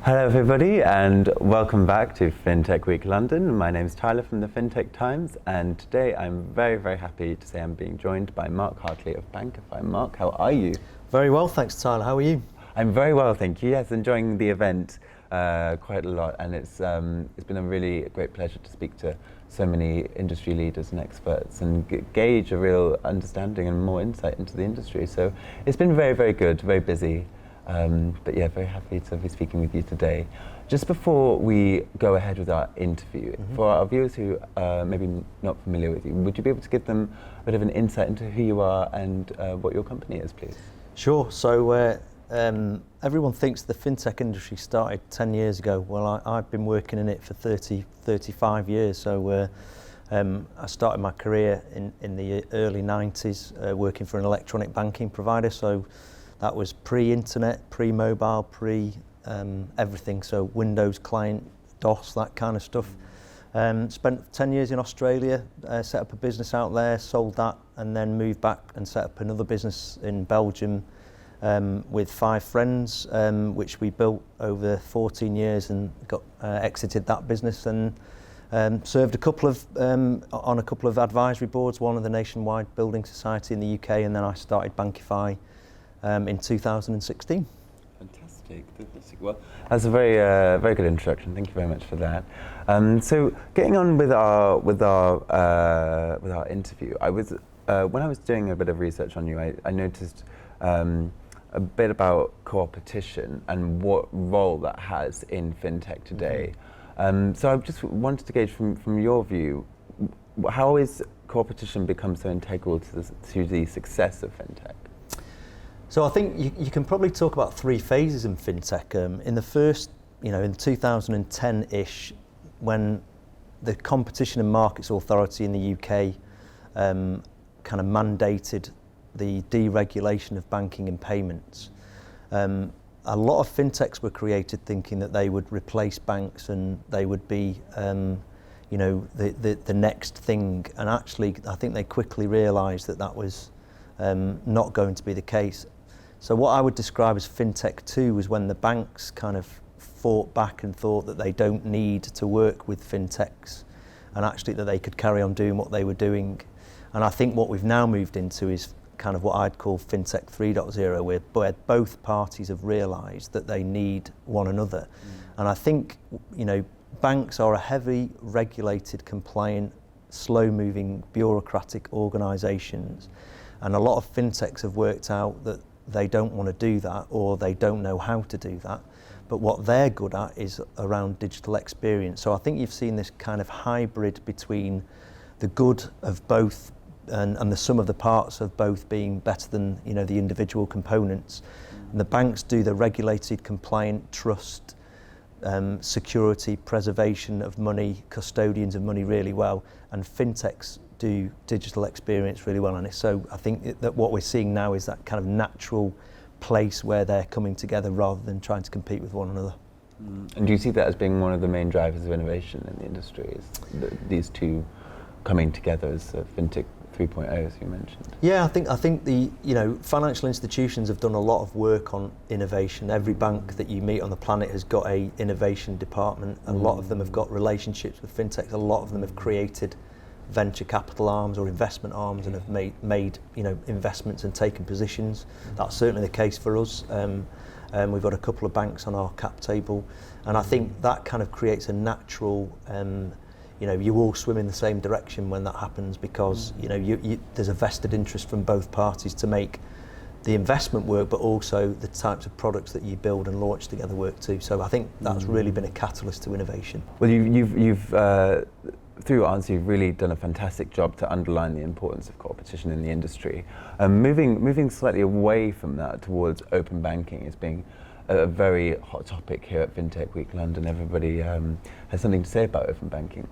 Hello everybody and welcome back to Fintech Week London. My name is Tyler from the Fintech Times, and today I'm very happy to say I'm being joined by Mark Hartley of BankiFi. Mark, how are you? Very well, thanks Tyler. How are you? I'm very well, thank you. Yes, enjoying the event quite a lot, and it's been a really great pleasure to speak to so many industry leaders and experts and gauge a real understanding and more insight into the industry. So it's been very good, very busy. But yeah, very happy to be speaking with you today. Just before we go ahead with our interview, for our viewers who are maybe not familiar with you, would you be able to give them a bit of an insight into who you are and what your company is, please? Sure. So everyone thinks the fintech industry started 10 years ago. Well, I've been working in it for 35 years. So I started my career in the early 90s working for an electronic banking provider. So that was pre-internet, pre-mobile, everything. So Windows client, DOS, that kind of stuff. Spent 10 years in Australia, set up a business out there, sold that, and then moved back and set up another business in Belgium with 5 friends, which we built over 14 years and got exited that business and served on a couple of advisory boards, one of the Nationwide Building Society in the UK, and then I started BankiFi in 2016. Fantastic. Well, that's a very good introduction. Thank you very much for that. So, getting on with our interview, I was when I was doing a bit of research on you, I noticed a bit about coopetition and what role that has in fintech today. So, I just wanted to gauge from your view, how is coopetition become so integral to the success of fintech? So I think you can probably talk about 3 phases in fintech. In the first, in 2010-ish, when the Competition and Markets Authority in the UK kind of mandated the deregulation of banking and payments, a lot of fintechs were created thinking that they would replace banks and they would be the next thing. And actually, I think they quickly realised that was not going to be the case. So what I would describe as fintech 2 was when the banks kind of fought back and thought that they don't need to work with fintechs and actually that they could carry on doing what they were doing. And I think what we've now moved into is kind of what I'd call fintech 3.0, where both parties have realised that they need one another. And I think, banks are a heavy regulated, compliant, slow-moving, bureaucratic organisations. And a lot of fintechs have worked out that they don't want to do that, or they don't know how to do that. But what they're good at is around digital experience. So I think you've seen this kind of hybrid between the good of both and the sum of the parts of both being better than the individual components. And the banks do the regulated, compliant, trust, security, preservation of money, custodians of money really well, and fintechs do digital experience really well. And so I think that what we're seeing now is that kind of natural place where they're coming together rather than trying to compete with one another. And do you see that as being one of the main drivers of innovation in the industry, is these two coming together as fintech 3.0, as you mentioned? Yeah, I think the financial institutions have done a lot of work on innovation. Every bank that you meet on the planet has got a innovation department. A lot of them have got relationships with fintechs. A lot of them have created venture capital arms or investment arms and have made investments and taken positions. That's certainly the case for us. We've got a couple of banks on our cap table, and I think that kind of creates a natural you all swim in the same direction when that happens, because there's a vested interest from both parties to make the investment work, but also the types of products that you build and launch together work too. So I think that's really been a catalyst to innovation. Well, you've through your answer, you've really done a fantastic job to underline the importance of competition in the industry. Moving slightly away from that towards open banking as being a very hot topic here at Fintech Week London. Everybody has something to say about open banking.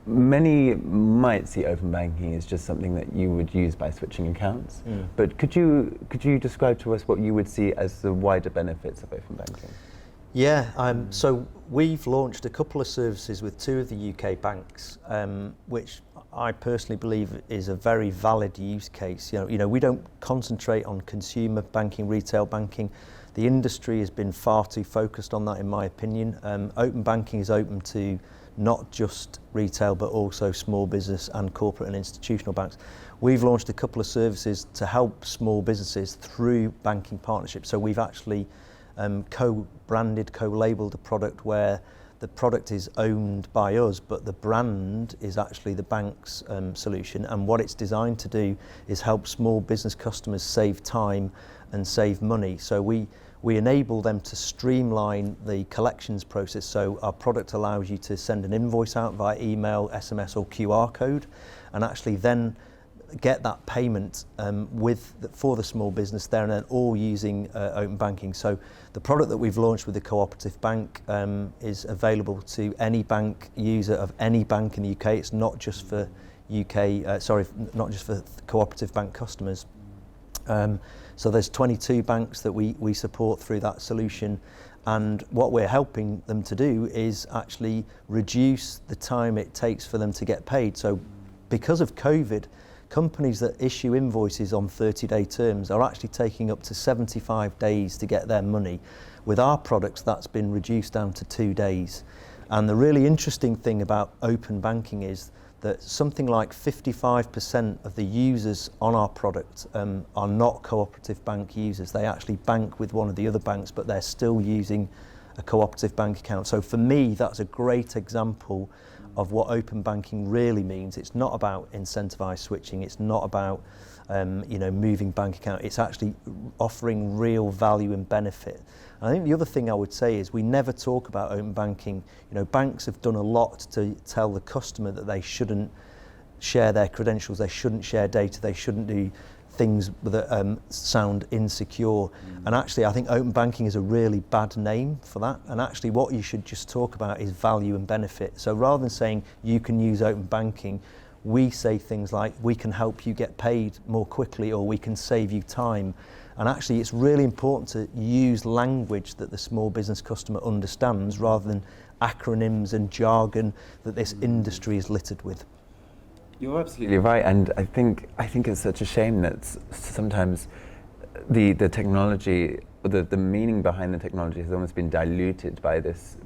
Many might see open banking as just something that you would use by switching accounts. But could you describe to us what you would see as the wider benefits of open banking? Yeah, so we've launched a couple of services with 2 of the UK banks, which I personally believe is a very valid use case. We don't concentrate on consumer banking, retail banking. The industry has been far too focused on that, in my opinion. Open banking is open to not just retail, but also small business and corporate and institutional banks. We've launched a couple of services to help small businesses through banking partnerships. So we've actually co-branded, co-labelled a product where the product is owned by us, but the brand is actually the bank's solution. And what it's designed to do is help small business customers save time and save money. So we enable them to streamline the collections process. So our product allows you to send an invoice out via email, SMS or QR code, and actually then get that payment for the small business there and then, all using open banking. So the product that we've launched with the cooperative bank is available to any bank user of any bank in the UK. It's not just for not just for cooperative bank customers. So there's 22 banks that we support through that solution, and what we're helping them to do is actually reduce the time it takes for them to get paid. So because of COVID, companies that issue invoices on 30-day terms are actually taking up to 75 days to get their money. With our products, that's been reduced down to 2 days. And the really interesting thing about open banking is that something like 55% of the users on our product are not cooperative bank users. They actually bank with one of the other banks, but they're still using a cooperative bank account. So for me, that's a great example of what open banking really means. It's not about incentivized switching. It's not about moving bank account. It's actually offering real value and benefit. And I think the other thing I would say is we never talk about open banking. Banks have done a lot to tell the customer that they shouldn't share their credentials, they shouldn't share data, they shouldn't do things that sound insecure. And actually, I think open banking is a really bad name for that. And actually, what you should just talk about is value and benefit. So rather than saying you can use open banking, we say things like we can help you get paid more quickly, or we can save you time. And actually, it's really important to use language that the small business customer understands, rather than acronyms and jargon that this industry is littered with. You're absolutely right, and I think it's such a shame that sometimes the technology, the meaning behind the technology, has almost been diluted by this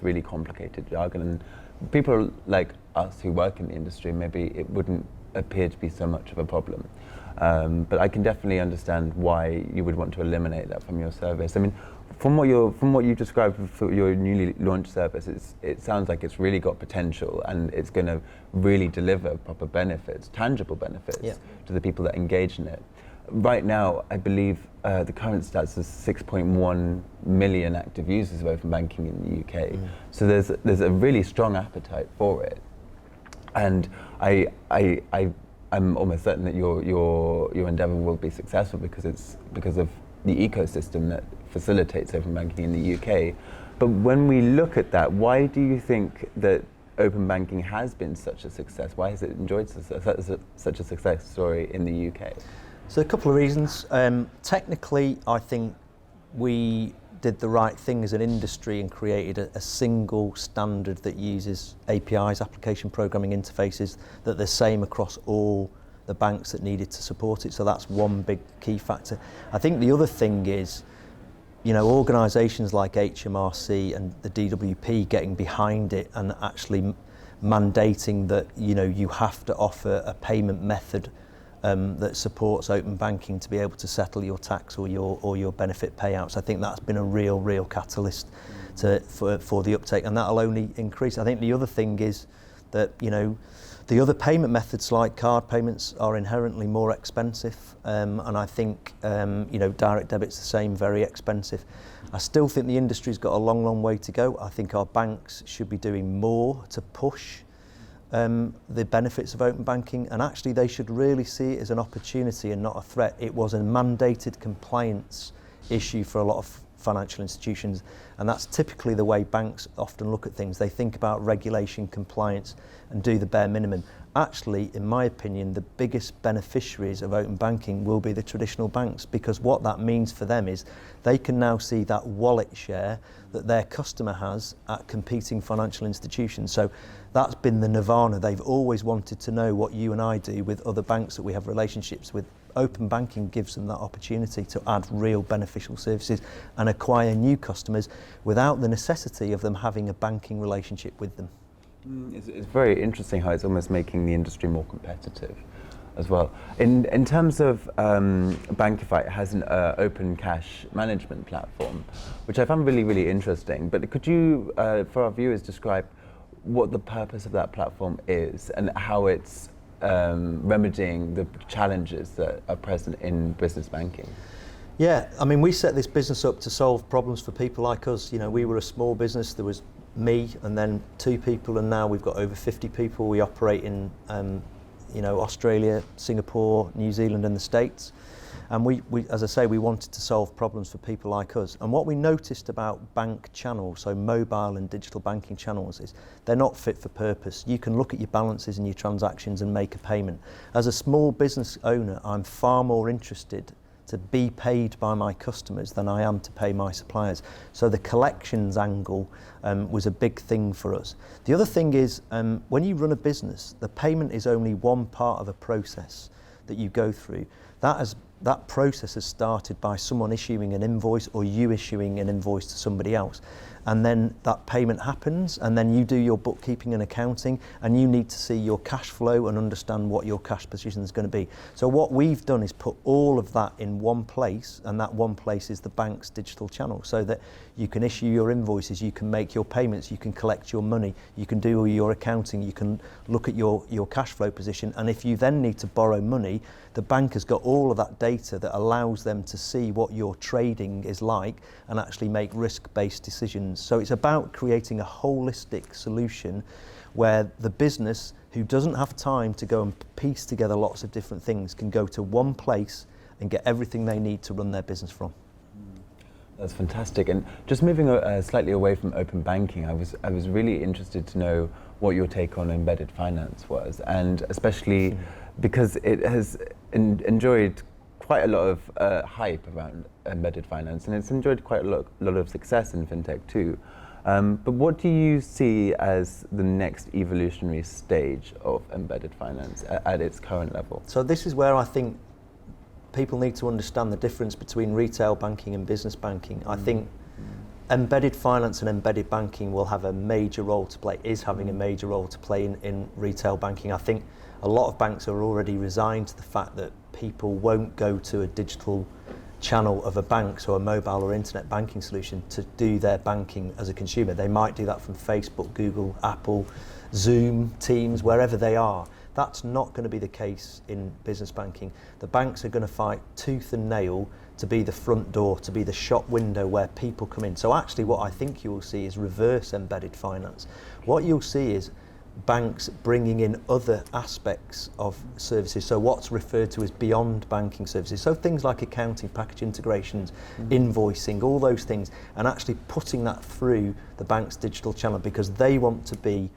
really complicated jargon. And people like us who work in the industry, maybe it wouldn't appear to be so much of a problem. But I can definitely understand why you would want to eliminate that from your service. I mean, from what you described for your newly launched service, it sounds like it's really got potential, and it's going to really deliver proper benefits, tangible benefits to the people that engage in it. Right now, I believe the current stats is 6.1 million active users of open banking in the UK. So there's a really strong appetite for it, and I'm almost certain that your endeavour will be successful because of the ecosystem that facilitates open banking in the UK. But when we look at that, why do you think that open banking has been such a success? Why has it enjoyed such a success story in the UK? So a couple of reasons. Technically, I think we did the right thing as an industry and created a single standard that uses APIs, application programming interfaces, that the same across all the banks that needed to support it. So that's one big key factor. I think the other thing is, organisations like HMRC and the DWP getting behind it and actually mandating that you have to offer a payment method that supports open banking to be able to settle your tax or your benefit payouts. I think that's been a real catalyst for the uptake, and that'll only increase. I think the other thing is that the other payment methods like card payments are inherently more expensive, and I think direct debit's the same, very expensive. I still think the industry's got a long way to go. I think our banks should be doing more to push the benefits of open banking, and actually they should really see it as an opportunity and not a threat. It was a mandated compliance issue for a lot of financial institutions, and that's typically the way banks often look at things. They think about regulation, compliance, and do the bare minimum. Actually, in my opinion, the biggest beneficiaries of open banking will be the traditional banks, because what that means for them is they can now see that wallet share that their customer has at competing financial institutions. So that's been the nirvana. They've always wanted to know what you and I do with other banks that we have relationships with. open banking gives them that opportunity to add real beneficial services and acquire new customers without the necessity of them having a banking relationship with them. It's very interesting how it's almost making the industry more competitive as well. In terms of BankiFi, it has an open cash management platform, which I found really, really interesting. But could you, for our viewers, describe what the purpose of that platform is and how it's remedying the challenges that are present in business banking? Yeah, I mean, we set this business up to solve problems for people like us. You know, we were a small business. There was me and then 2 people, and now we've got over 50 people. We operate in Australia, Singapore, New Zealand and the States. And we, as I say, we wanted to solve problems for people like us. And what we noticed about bank channels, so mobile and digital banking channels, is they're not fit for purpose. You can look at your balances and your transactions and make a payment. As a small business owner, I'm far more interested to be paid by my customers than I am to pay my suppliers. So the collections angle was a big thing for us. The other thing is, when you run a business, the payment is only one part of a process that you go through. That process has started by someone issuing an invoice or you issuing an invoice to somebody else. And then that payment happens, and then you do your bookkeeping and accounting, and you need to see your cash flow and understand what your cash position is going to be. So what we've done is put all of that in one place, and that one place is the bank's digital channel, so that you can issue your invoices, you can make your payments, you can collect your money, you can do all your accounting, you can look at your cash flow position, and if you then need to borrow money, the bank has got all of that data that allows them to see what your trading is like and actually make risk-based decisions. So it's about creating a holistic solution where the business who doesn't have time to go and piece together lots of different things can go to one place and get everything they need to run their business from. That's fantastic. And just moving slightly away from open banking, I was really interested to know what your take on embedded finance was, and especially because it has enjoyed quite a lot of hype around embedded finance, and it's enjoyed quite a lot of success in fintech too. But what do you see as the next evolutionary stage of embedded finance at its current level? So this is where I think people need to understand the difference between retail banking and business banking. I think embedded finance and embedded banking will have a major role to play, is having a major role to play in retail banking. I think a lot of banks are already resigned to the fact that people won't go to a digital channel of a bank, so a mobile or internet banking solution, to do their banking as a consumer. They might do that from Facebook, Google, Apple, Zoom, Teams, wherever they are. That's not going to be the case in business banking. The banks are going to fight tooth and nail to be the front door, to be the shop window where people come in. So actually what I think you will see is reverse embedded finance. What you'll see is banks bringing in other aspects of services, so what's referred to as beyond banking services, so things like accounting, package integrations, invoicing, all those things, and actually putting that through the bank's digital channel, because they want to be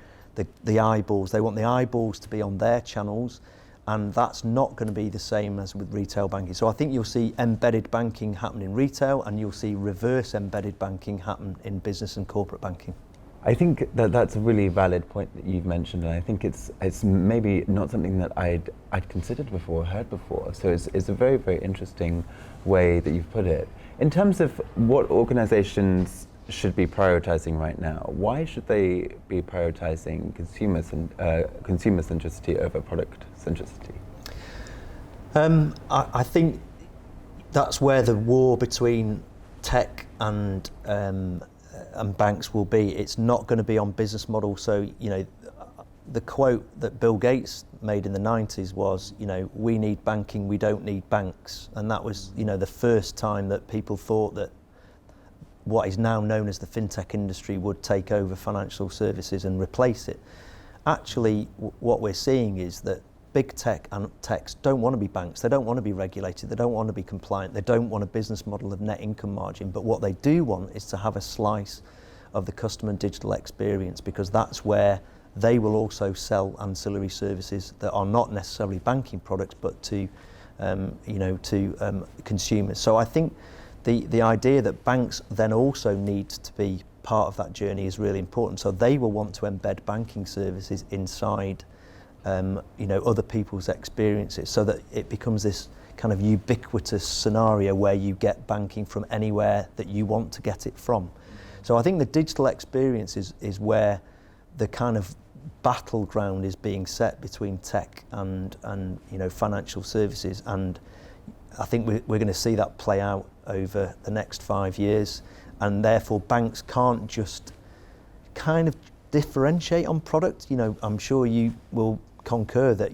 the eyeballs. They want the eyeballs to be on their channels, and that's not going to be the same as with retail banking. So I think you'll see embedded banking happen in retail, and you'll see reverse embedded banking happen in business and corporate banking. I think that's a really valid point that you've mentioned, and I think it's maybe not something that I'd considered before, or heard before. So it's a very, very interesting way that you've put it. In terms of what organizations should be prioritizing right now, why should they be prioritizing consumer centricity over product centricity? I think that's where the war between tech and banks will be. It's not going to be on business model. So, you know, the quote that Bill Gates made in the 90s was, you know, we need banking, we don't need banks. And that was, you know, the first time that people thought that what is now known as the fintech industry would take over financial services and replace it. Actually, what we're seeing is that big tech and techs don't want to be banks, they don't want to be regulated, they don't want to be compliant, they don't want a business model of net income margin, but what they do want is to have a slice of the customer digital experience, because that's where they will also sell ancillary services that are not necessarily banking products, but to consumers. So I think the idea that banks then also need to be part of that journey is really important. So they will want to embed banking services inside other people's experiences, so that it becomes this kind of ubiquitous scenario where you get banking from anywhere that you want to get it from. So I think the digital experience is where the kind of battleground is being set between tech and financial services, and I think we're going to see that play out over the next 5 years, and therefore banks can't just kind of differentiate on product. I'm sure you will concur that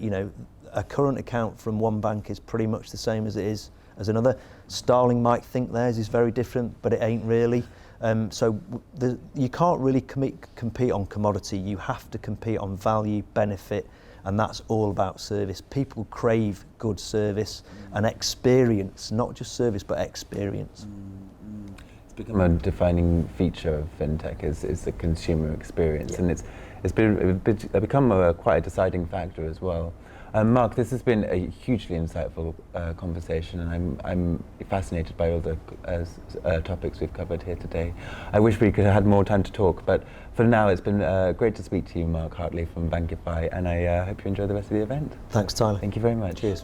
a current account from one bank is pretty much the same as it is as another. Starling might think theirs is very different, but it ain't really. So you can't really compete on commodity. You have to compete on value, benefit, and that's all about service. People crave good service and experience, not just service, but experience. It's become a defining feature of fintech is the consumer experience, and it's become quite a deciding factor as well. Mark, this has been a hugely insightful conversation, and I'm fascinated by all the topics we've covered here today. I wish we could have had more time to talk, but for now it's been great to speak to you, Mark Hartley from BankiFi, and I hope you enjoy the rest of the event. Thanks, Tyler. Thank you very much. Cheers.